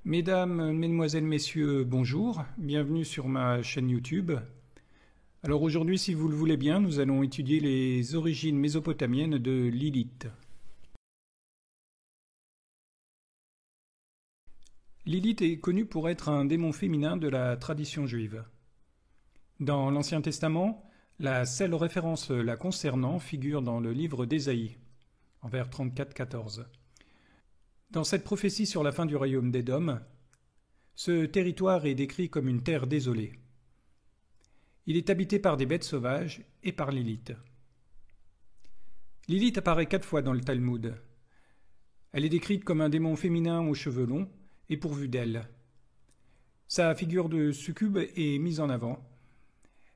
Mesdames, Mesdemoiselles, Messieurs, bonjour, bienvenue sur ma chaîne YouTube. Alors aujourd'hui, si vous le voulez bien, nous allons étudier les origines mésopotamiennes de Lilith. Lilith est connue pour être un démon féminin de la tradition juive. Dans l'Ancien Testament, la seule référence la concernant figure dans le livre d'Ésaïe, en vers 34-14. Dans cette prophétie sur la fin du royaume d'Édom, ce territoire est décrit comme une terre désolée. Il est habité par des bêtes sauvages et par Lilith. Lilith apparaît 4 fois dans le Talmud. Elle est décrite comme un démon féminin aux cheveux longs et pourvu d'ailes. Sa figure de succube est mise en avant.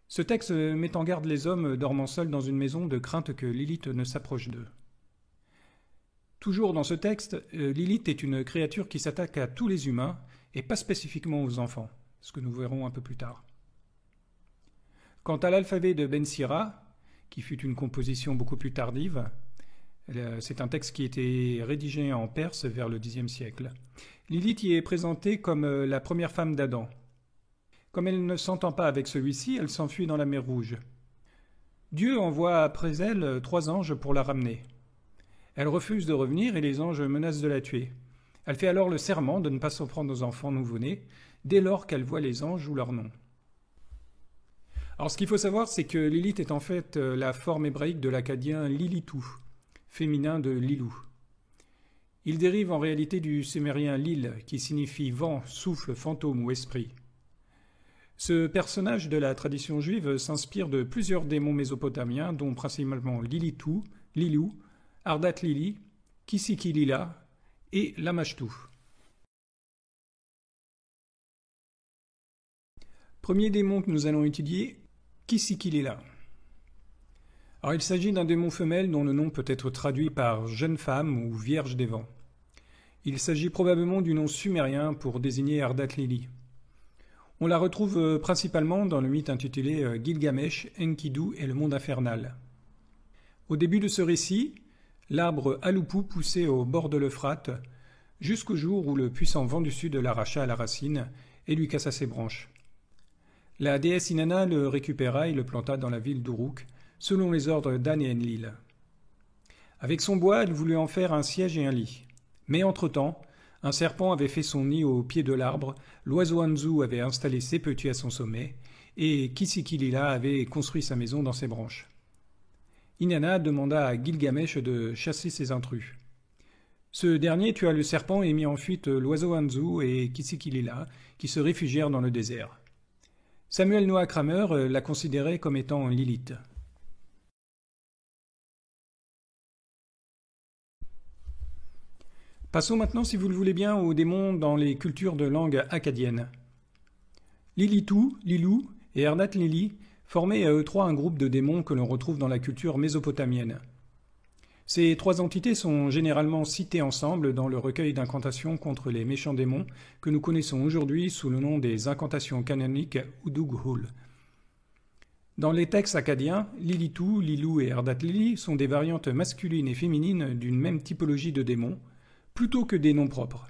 Ce texte met en garde les hommes dormant seuls dans une maison de crainte que Lilith ne s'approche d'eux. Toujours dans ce texte, Lilith est une créature qui s'attaque à tous les humains et pas spécifiquement aux enfants, ce que nous verrons un peu plus tard. Quant à l'alphabet de Ben Sira, qui fut une composition beaucoup plus tardive, c'est un texte qui était rédigé en perse vers le Xe siècle. Lilith y est présentée comme la première femme d'Adam. Comme elle ne s'entend pas avec celui-ci, elle s'enfuit dans la mer Rouge. Dieu envoie après elle 3 anges pour la ramener. Elle refuse de revenir et les anges menacent de la tuer. Elle fait alors le serment de ne pas s'en prendre aux enfants nouveau-nés, dès lors qu'elle voit les anges ou leur nom. Alors ce qu'il faut savoir, c'est que Lilith est en fait la forme hébraïque de l'acadien Lilitou, féminin de Lilou. Il dérive en réalité du sumérien Lil, qui signifie vent, souffle, fantôme ou esprit. Ce personnage de la tradition juive s'inspire de plusieurs démons mésopotamiens, dont principalement Lilitou, Lilou, Ardat Lili, Kisikilila et Lamashtou. Premier démon que nous allons étudier, Kisikilila. Alors il s'agit d'un démon femelle dont le nom peut être traduit par jeune femme ou vierge des vents. Il s'agit probablement du nom sumérien pour désigner Ardat Lili. On la retrouve principalement dans le mythe intitulé Gilgamesh, Enkidu et le monde infernal. Au début de ce récit, l'arbre Aloupou poussait au bord de l'Euphrate, jusqu'au jour où le puissant vent du sud l'arracha à la racine et lui cassa ses branches. La déesse Inanna le récupéra et le planta dans la ville d'Uruk, selon les ordres d'An et Enlil. Avec son bois, elle voulut en faire un siège et un lit. Mais entre-temps, un serpent avait fait son nid au pied de l'arbre, l'oiseau Anzu avait installé ses petits à son sommet, et Kisikilila avait construit sa maison dans ses branches. Inanna demanda à Gilgamesh de chasser ses intrus. Ce dernier tua le serpent et mit en fuite l'oiseau Anzu et Kisikilila, qui se réfugièrent dans le désert. Samuel Noah Kramer la considérait comme étant Lilith. Passons maintenant, si vous le voulez bien, aux démons dans les cultures de langue akkadienne. Lilitou, Lilou et Ardat Lili formaient à eux 3 un groupe de démons que l'on retrouve dans la culture mésopotamienne. Ces 3 entités sont généralement citées ensemble dans le recueil d'incantations contre les méchants démons que nous connaissons aujourd'hui sous le nom des incantations canoniques Udughul. Dans les textes akkadiens, Lilitou, Lilou et Ardat Lili sont des variantes masculines et féminines d'une même typologie de démons, plutôt que des noms propres.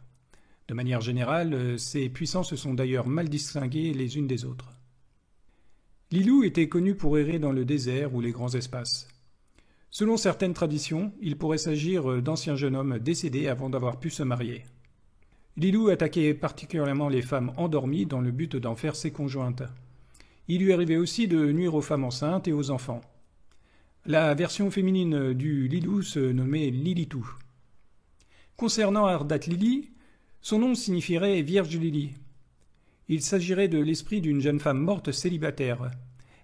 De manière générale, ces puissances sont d'ailleurs mal distinguées les unes des autres. Lilou était connu pour errer dans le désert ou les grands espaces. Selon certaines traditions, il pourrait s'agir d'anciens jeunes hommes décédés avant d'avoir pu se marier. Lilou attaquait particulièrement les femmes endormies dans le but d'en faire ses conjointes. Il lui arrivait aussi de nuire aux femmes enceintes et aux enfants. La version féminine du Lilou se nommait Lilitou. Concernant Ardat Lili, son nom signifierait Vierge Lili. Il s'agirait de l'esprit d'une jeune femme morte célibataire.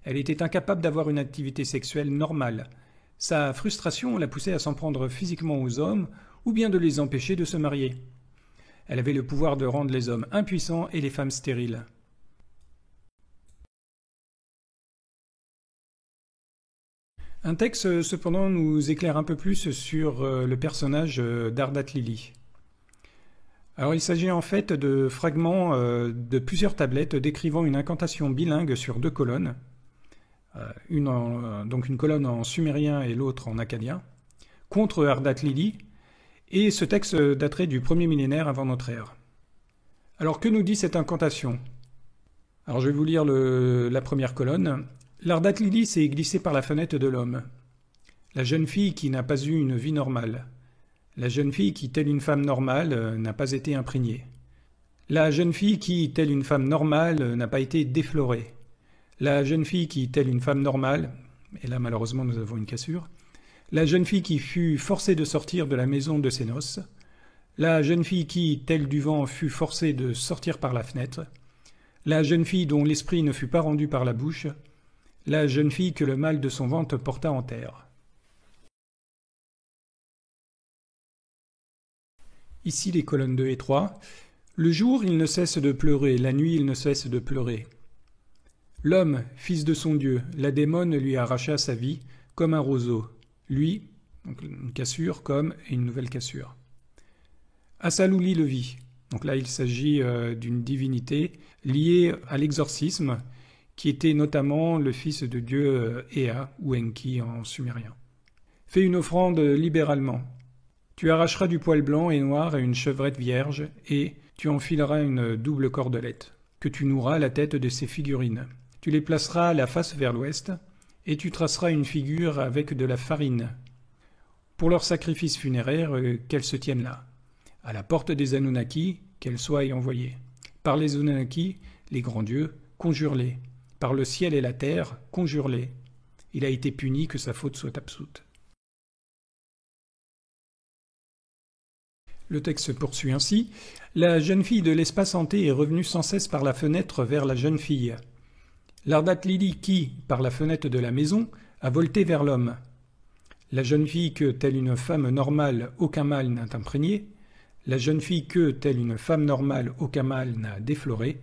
Elle était incapable d'avoir une activité sexuelle normale. Sa frustration la poussait à s'en prendre physiquement aux hommes ou bien de les empêcher de se marier. Elle avait le pouvoir de rendre les hommes impuissants et les femmes stériles. Un texte, cependant, nous éclaire un peu plus sur le personnage d'Ardat Lili. Alors, il s'agit en fait de fragments de plusieurs tablettes décrivant une incantation bilingue sur 2 colonnes, donc une colonne en sumérien et l'autre en akkadien, contre Ardat Lili, et ce texte daterait du 1er millénaire avant notre ère. Alors que nous dit cette incantation? Alors je vais vous lire la première colonne. L'Ardat Lili s'est glissée par la fenêtre de l'homme. La jeune fille qui n'a pas eu une vie normale. La jeune fille qui, telle une femme normale, n'a pas été imprégnée. La jeune fille qui, telle une femme normale, n'a pas été déflorée. La jeune fille qui, telle une femme normale, et là malheureusement nous avons une cassure, la jeune fille qui fut forcée de sortir de la maison de ses noces, la jeune fille qui, telle du vent, fut forcée de sortir par la fenêtre, la jeune fille dont l'esprit ne fut pas rendu par la bouche, la jeune fille que le mal de son ventre porta en terre. Ici les colonnes 2 et 3. Le jour, il ne cesse de pleurer, la nuit, il ne cesse de pleurer. L'homme, fils de son Dieu, la démone lui arracha sa vie, comme un roseau. Lui, donc une cassure, comme et une nouvelle cassure. Asalouli le vit. Donc là, il s'agit d'une divinité liée à l'exorcisme, qui était notamment le fils de Dieu Ea, ou Enki en sumérien. Fais une offrande libéralement. Tu arracheras du poil blanc et noir et une chevrette vierge, et tu enfileras une double cordelette, que tu noueras la tête de ces figurines. Tu les placeras la face vers l'ouest, et tu traceras une figure avec de la farine. Pour leur sacrifice funéraire, qu'elles se tiennent là. À la porte des Anunnaki, qu'elles soient envoyées. Par les Anunnaki, les grands dieux, conjure-les. Par le ciel et la terre, conjure-les. Il a été puni, que sa faute soit absoute. Le texte se poursuit ainsi. La jeune fille de l'espace hanté est revenue sans cesse par la fenêtre vers la jeune fille. L'Ardat Lili qui, par la fenêtre de la maison, a volté vers l'homme. La jeune fille que, telle une femme normale, aucun mal n'a imprégné. La jeune fille que, telle une femme normale, aucun mal n'a défloré.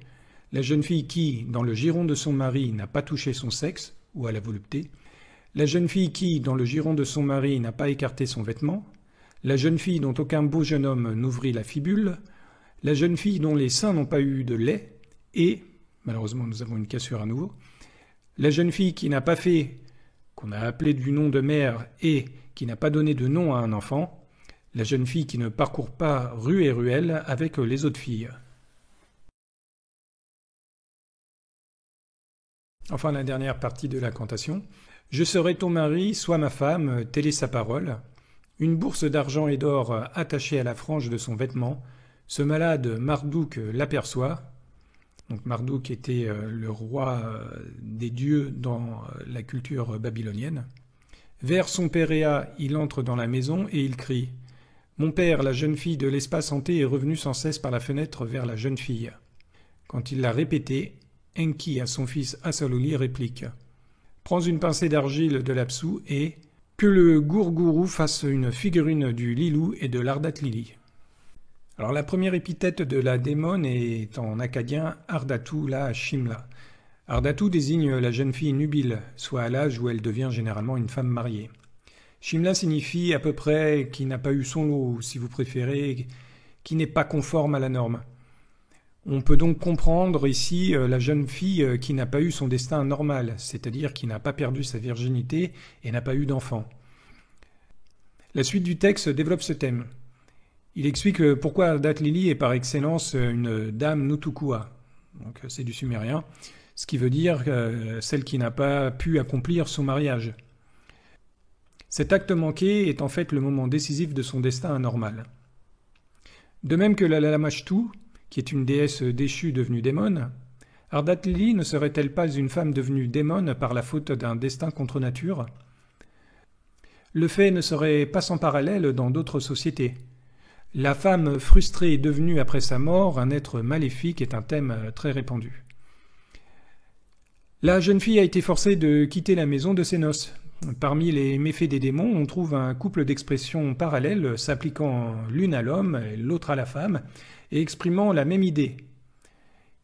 La jeune fille qui, dans le giron de son mari, n'a pas touché son sexe, ou à la volupté. La jeune fille qui, dans le giron de son mari, n'a pas écarté son vêtement. La jeune fille dont aucun beau jeune homme n'ouvrit la fibule, la jeune fille dont les seins n'ont pas eu de lait, et, malheureusement nous avons une cassure à nouveau, la jeune fille qui n'a pas fait, qu'on a appelé du nom de mère, et qui n'a pas donné de nom à un enfant, la jeune fille qui ne parcourt pas rue et ruelle avec les autres filles. Enfin la dernière partie de l'incantation. Je serai ton mari, sois ma femme, telle est sa parole. Une bourse d'argent et d'or attachée à la frange de son vêtement, ce malade Marduk l'aperçoit. Donc Marduk était le roi des dieux dans la culture babylonienne. Vers son père Ea, il entre dans la maison et il crie « Mon père, la jeune fille de l'espace hanté est revenue sans cesse par la fenêtre vers la jeune fille. » Quand il l'a répété, Enki à son fils Asalouli réplique « Prends une pincée d'argile de l'Apsu et... » que le Gourgourou fasse une figurine du Lilou et de l'Ardat Lili. Alors la première épithète de la démone est en akkadien Ardatu la Shimla. Ardatu désigne la jeune fille nubile, soit à l'âge où elle devient généralement une femme mariée. Shimla signifie à peu près qui n'a pas eu son lot, ou si vous préférez, qui n'est pas conforme à la norme. On peut donc comprendre ici la jeune fille qui n'a pas eu son destin normal, c'est-à-dire qui n'a pas perdu sa virginité et n'a pas eu d'enfant. La suite du texte développe ce thème. Il explique pourquoi Ardat Lili est par excellence une dame Nutukua, donc c'est du sumérien, ce qui veut dire celle qui n'a pas pu accomplir son mariage. Cet acte manqué est en fait le moment décisif de son destin anormal. De même que la Lamashtu, qui est une déesse déchue devenue démone, Ardat Lili ne serait-elle pas une femme devenue démone par la faute d'un destin contre nature? Le fait ne serait pas sans parallèle dans d'autres sociétés. La femme frustrée devenue après sa mort un être maléfique est un thème très répandu. La jeune fille a été forcée de quitter la maison de ses noces. Parmi les méfaits des démons, on trouve un couple d'expressions parallèles s'appliquant l'une à l'homme et l'autre à la femme, et exprimant la même idée.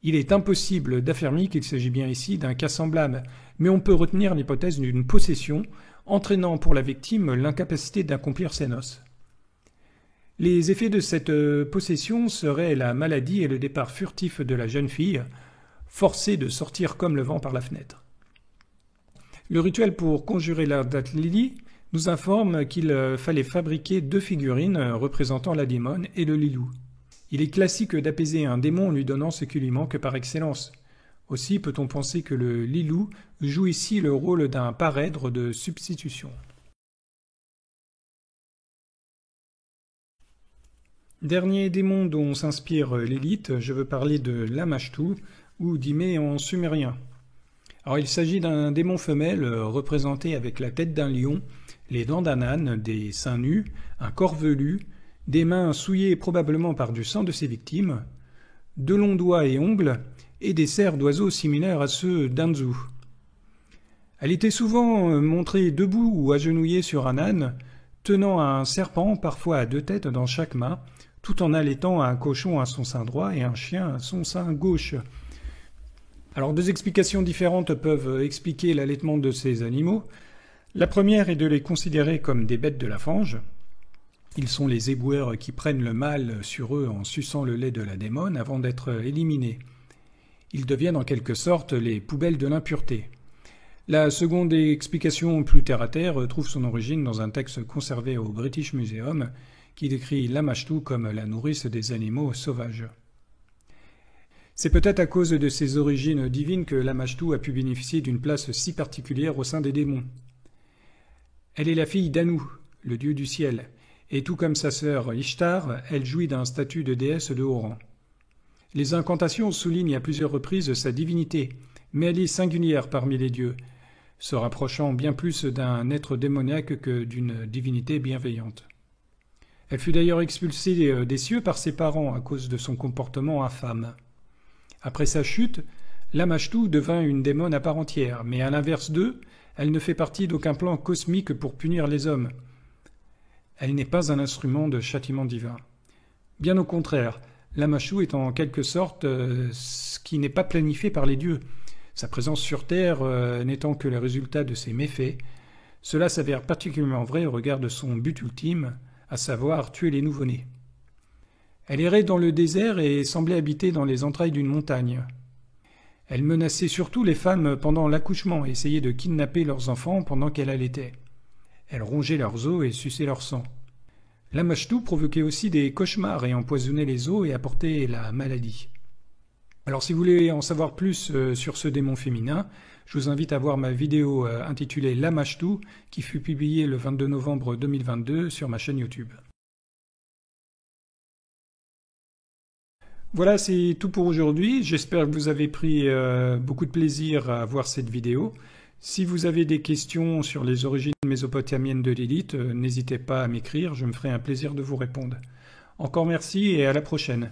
Il est impossible d'affirmer qu'il s'agit bien ici d'un cas semblable, mais on peut retenir l'hypothèse d'une possession, entraînant pour la victime l'incapacité d'accomplir ses noces. Les effets de cette possession seraient la maladie et le départ furtif de la jeune fille, forcée de sortir comme le vent par la fenêtre. Le rituel pour conjurer l'Ardat Lili nous informe qu'il fallait fabriquer 2 figurines représentant la démone et le Lilou. Il est classique d'apaiser un démon en lui donnant ce qui lui manque par excellence. Aussi peut-on penser que le Lilou joue ici le rôle d'un parèdre de substitution. Dernier démon dont s'inspire Lilith, je veux parler de Lamashtu, ou Dimé en sumérien. Alors il s'agit d'un démon femelle représenté avec la tête d'un lion, les dents d'un âne, des seins nus, un corps velu, des mains souillées probablement par du sang de ses victimes, de longs doigts et ongles, et des serres d'oiseaux similaires à ceux d'Anzu. Elle était souvent montrée debout ou agenouillée sur un âne, tenant un serpent, parfois à 2 têtes dans chaque main, tout en allaitant un cochon à son sein droit et un chien à son sein gauche. Alors 2 explications différentes peuvent expliquer l'allaitement de ces animaux. La première est de les considérer comme des bêtes de la fange. Ils sont les éboueurs qui prennent le mal sur eux en suçant le lait de la démone avant d'être éliminés. Ils deviennent en quelque sorte les poubelles de l'impureté. La seconde explication, plus terre-à-terre, trouve son origine dans un texte conservé au British Museum qui décrit Lamashtu comme la nourrice des animaux sauvages. C'est peut-être à cause de ses origines divines que Lamashtu a pu bénéficier d'une place si particulière au sein des démons. Elle est la fille d'Anu, le dieu du ciel, et tout comme sa sœur Ishtar, elle jouit d'un statut de déesse de haut rang. Les incantations soulignent à plusieurs reprises sa divinité, mais elle est singulière parmi les dieux, se rapprochant bien plus d'un être démoniaque que d'une divinité bienveillante. Elle fut d'ailleurs expulsée des cieux par ses parents à cause de son comportement infâme. Après sa chute, Lamashtu devint une démone à part entière, mais à l'inverse d'eux, elle ne fait partie d'aucun plan cosmique pour punir les hommes. Elle n'est pas un instrument de châtiment divin. Bien au contraire, Lamashtu est en quelque sorte ce qui n'est pas planifié par les dieux. Sa présence sur Terre n'étant que le résultat de ses méfaits, cela s'avère particulièrement vrai au regard de son but ultime, à savoir tuer les nouveau-nés. Elle errait dans le désert et semblait habiter dans les entrailles d'une montagne. Elle menaçait surtout les femmes pendant l'accouchement et essayait de kidnapper leurs enfants pendant qu'elle allaitait. Elle rongeait leurs os et suçait leur sang. Lamashtu provoquait aussi des cauchemars et empoisonnait les os et apportait la maladie. Alors si vous voulez en savoir plus sur ce démon féminin, je vous invite à voir ma vidéo intitulée Lamashtu qui fut publiée le 22 novembre 2022 sur ma chaîne YouTube. Voilà, c'est tout pour aujourd'hui. J'espère que vous avez pris beaucoup de plaisir à voir cette vidéo. Si vous avez des questions sur les origines mésopotamiennes de Lilith, n'hésitez pas à m'écrire, je me ferai un plaisir de vous répondre. Encore merci et à la prochaine.